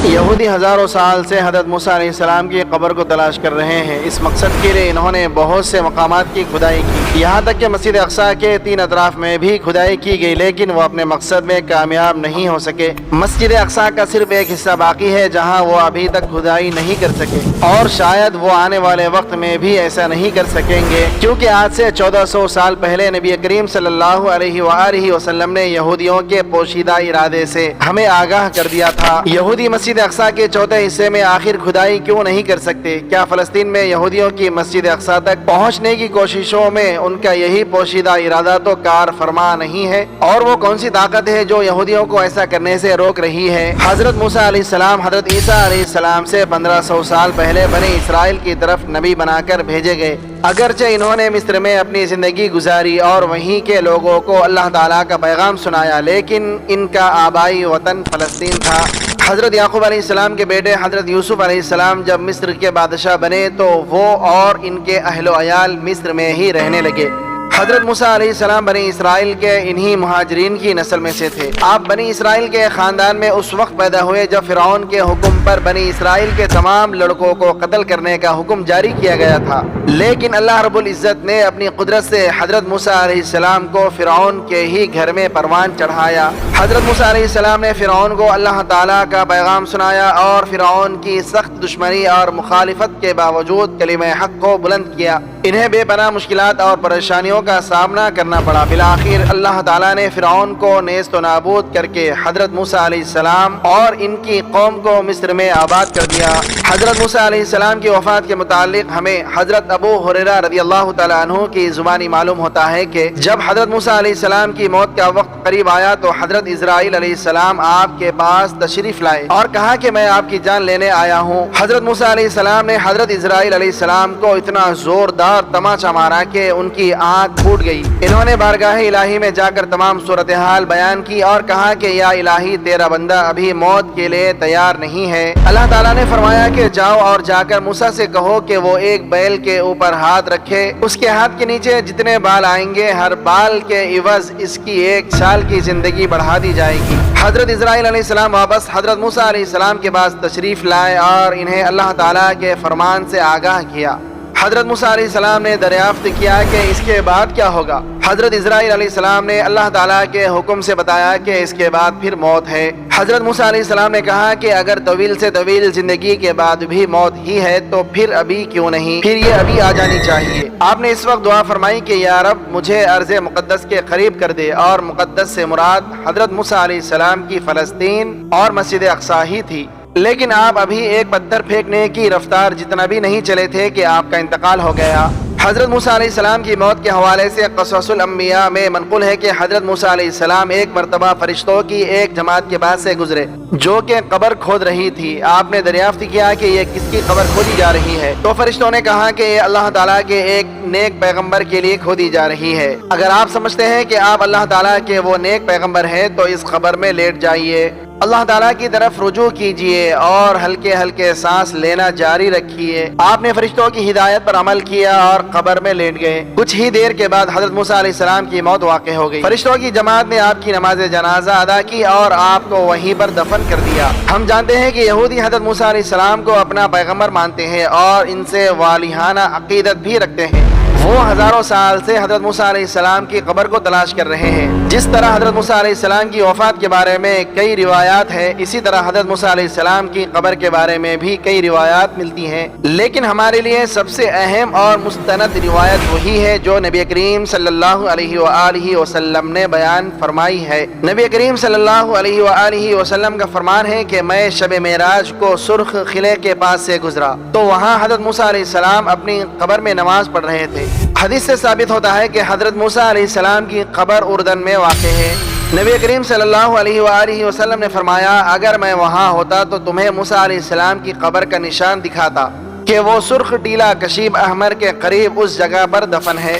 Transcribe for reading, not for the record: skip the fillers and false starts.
یہودی ہزاروں سال سے حضرت موسیٰ علیہ السلام کی قبر کو تلاش کر رہے ہیں۔ اس مقصد کے لیے انہوں نے بہت سے مقامات کی کھدائی کی، یہاں تک کہ مسجد اقصیٰ کے 3 اطراف میں بھی کھدائی کی گئی، لیکن وہ اپنے مقصد میں کامیاب نہیں ہو سکے۔ مسجد اقصیٰ کا صرف ایک حصہ باقی ہے جہاں وہ ابھی تک کھدائی نہیں کر سکے، اور شاید وہ آنے والے وقت میں بھی ایسا نہیں کر سکیں گے، کیونکہ آج سے 1400 سال پہلے نبی کریم صلی اللہ علیہ وآلہ وسلم نے یہودیوں کے پوشیدہ ارادے سے ہمیں آگاہ کر دیا تھا۔ یہودی مسجد اقصیٰ کے چوتھے حصے میں آخر کھدائی کیوں نہیں کر سکتے؟ کیا فلسطین میں یہودیوں کی مسجد اقصیٰ تک پہنچنے کی کوششوں میں ان کا یہی پوشیدہ ارادہ تو کار فرما نہیں ہے؟ اور وہ کون سی طاقت ہے جو یہودیوں کو ایسا کرنے سے روک رہی ہے؟ حضرت موسیٰ علیہ السلام حضرت عیسیٰ علیہ السلام سے 1500 سال پہلے بنی اسرائیل کی طرف نبی بنا کر بھیجے گئے۔ اگرچہ انہوں نے مصر میں اپنی زندگی گزاری اور وہیں کے لوگوں کو اللہ تعالیٰ کا پیغام سنایا، لیکن ان کا آبائی وطن فلسطین تھا۔ حضرت یعقوب علیہ السلام کے بیٹے حضرت یوسف علیہ السلام جب مصر کے بادشاہ بنے تو وہ اور ان کے اہل و عیال مصر میں ہی رہنے لگے۔ حضرت موسیٰ علیہ السلام بنی اسرائیل کے انہی مہاجرین کی نسل میں سے تھے۔ آپ بنی اسرائیل کے خاندان میں اس وقت پیدا ہوئے جب فرعون کے حکم پر بنی اسرائیل کے تمام لڑکوں کو قتل کرنے کا حکم جاری کیا گیا تھا، لیکن اللہ رب العزت نے اپنی قدرت سے حضرت موسیٰ علیہ السلام کو فرعون کے ہی گھر میں پروان چڑھایا۔ حضرت موسیٰ علیہ السلام نے فرعون کو اللہ تعالیٰ کا پیغام سنایا اور فرعون کی سخت دشمنی اور مخالفت کے باوجود کلمہ حق کو بلند کیا۔ انہیں بے پناہ مشکلات اور پریشانیوں کا سامنا کرنا پڑا۔ بالآخر اللہ تعالیٰ نے فرعون کو نیست و نابود کر کے حضرت موسیٰ علیہ السلام اور ان کی قوم کو مصر میں آباد کر دیا۔ حضرت موسیٰ علیہ السلام کی وفات کے متعلق ہمیں حضرت ابو ہریرہ رضی اللہ تعالیٰ عنہ کی زبانی معلوم ہوتا ہے کہ جب حضرت موسیٰ علیہ السلام کی موت کا وقت قریب آیا تو حضرت اسرائیل علیہ السلام آپ کے پاس تشریف لائے اور کہا کہ میں آپ کی جان لینے آیا ہوں۔ حضرت موسیٰ علیہ السلام نے حضرت اسرائیل علیہ السلام کو اتنا زوردار تماچا مارا کہ ان کی آنکھ پھوٹ گئی۔ انہوں نے بارگاہ الہی میں جا کر تمام صورتحال بیان کی اور کہا کہ یا الہی، تیرا بندہ ابھی موت کے لیے تیار نہیں ہے۔ اللہ تعالیٰ نے فرمایا کہ جاؤ اور جا کر موسیٰ سے کہو کہ وہ ایک بیل کے اوپر ہاتھ رکھے، اس کے ہاتھ کے نیچے جتنے بال آئیں گے ہر بال کے عوض اس کی 1 سال کی زندگی بڑھا دی جائے گی۔ حضرت اسرائیل علیہ السلام واپس حضرت موسیٰ علیہ السلام کے پاس تشریف لائے اور انہیں اللہ تعالیٰ کے فرمان سے آگاہ کیا۔ حضرت موسیٰ علیہ السلام نے دریافت کیا کہ اس کے بعد کیا ہوگا۔ حضرت اسرائیل علیہ السلام نے اللہ تعالیٰ کے حکم سے بتایا کہ اس کے بعد پھر موت ہے۔ حضرت موسیٰ علیہ السلام نے کہا کہ اگر طویل سے طویل زندگی کے بعد بھی موت ہی ہے تو پھر ابھی کیوں نہیں، پھر یہ ابھی آ جانی چاہیے۔ آپ نے اس وقت دعا فرمائی کہ یا رب مجھے ارض مقدس کے قریب کر دے، اور مقدس سے مراد حضرت موسیٰ علیہ السلام کی فلسطین اور مسجد اقصیٰ ہی تھی، لیکن آپ ابھی ایک پتھر پھینکنے کی رفتار جتنا بھی نہیں چلے تھے کہ آپ کا انتقال ہو گیا۔ حضرت موسیٰ علیہ السلام کی موت کے حوالے سے قصص الانبیاء میں منقول ہے کہ حضرت موسیٰ علیہ السلام ایک مرتبہ فرشتوں کی ایک جماعت کے پاس سے گزرے جو کہ قبر کھود رہی تھی۔ آپ نے دریافت کیا کہ یہ کس کی قبر کھودی جا رہی ہے؟ تو فرشتوں نے کہا کہ یہ اللہ تعالیٰ کے ایک نیک پیغمبر کے لیے کھودی جا رہی ہے۔ اگر آپ سمجھتے ہیں کہ آپ اللہ تعالیٰ کے وہ نیک پیغمبر ہیں تو اس قبر میں لیٹ جائیے، اللہ تعالیٰ کی طرف رجوع کیجئے اور ہلکے ہلکے سانس لینا جاری رکھیے۔ آپ نے فرشتوں کی ہدایت پر عمل کیا اور قبر میں لیٹ گئے۔ کچھ ہی دیر کے بعد حضرت موسیٰ علیہ السلام کی موت واقع ہو گئی۔ فرشتوں کی جماعت نے آپ کی نماز جنازہ ادا کی اور آپ کو وہیں پر دفن کر دیا۔ ہم جانتے ہیں کہ یہودی حضرت موسیٰ علیہ السلام کو اپنا پیغمبر مانتے ہیں اور ان سے والہانہ عقیدت بھی رکھتے ہیں۔ وہ ہزاروں سال سے حضرت موسیٰ علیہ السلام کی قبر کو تلاش کر رہے ہیں۔ جس طرح حضرت موسیٰ علیہ السلام کی وفات کے بارے میں کئی روایات ہیں، اسی طرح حضرت موسیٰ علیہ السلام کی قبر کے بارے میں بھی کئی روایات ملتی ہیں، لیکن ہمارے لیے سب سے اہم اور مستند روایت وہی ہے جو نبی کریم صلی اللہ علیہ وآلہ وسلم نے بیان فرمائی ہے۔ نبی کریم صلی اللہ علیہ وآلہ وسلم کا فرمان ہے کہ میں شب معراج کو سرخ قلعے کے پاس سے گزرا تو وہاں حضرت موسیٰ علیہ السلام اپنی قبر میں نماز پڑھ رہے تھے۔ حدیث سے ثابت ہوتا ہے کہ حضرت موسیٰ علیہ السلام کی قبر اردن میں واقع ہے۔ نبی کریم صلی اللہ علیہ وآلہ وسلم نے فرمایا اگر میں وہاں ہوتا تو تمہیں موسیٰ علیہ السلام کی قبر کا نشان دکھاتا کہ وہ سرخ ٹیلا کشیب احمر کے قریب اس جگہ پر دفن ہے۔